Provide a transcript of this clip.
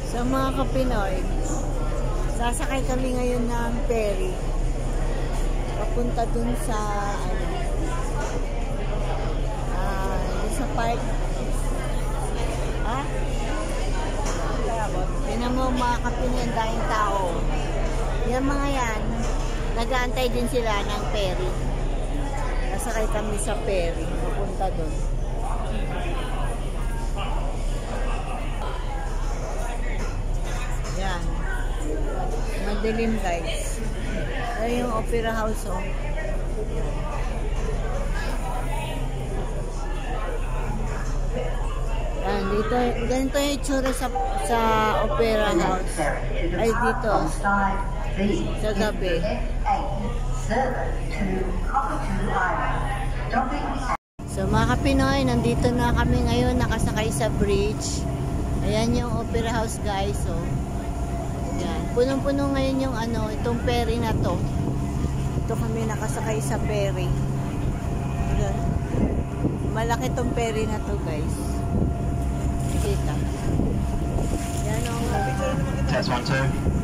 Sa mga kapinoy, sasakay kami ngayon ng ferry. Papunta dun sa, dun sa park. Ha? Yan mo mga kapinoy, ang daming tao. Yan mga yan, nag-aantay din sila ng ferry. Nasakay kami sa ferry. Papunta dun. Yan. Madilim guys. Ayan yung opera house oh. Yan, dito, ganito yung itsura sa opera house. Ay dito. Sa gabi. So mga kapinoy, nandito na kami ngayon, nakasakay sa bridge. Ayan yung opera house guys oh. Yan. Punong-puno ngayon yung itong ferry na to. Ito kami nakasakay sa ferry. Ayan. Malaki tong ferry na to guys. Kita. Yan o. Test 1, 2.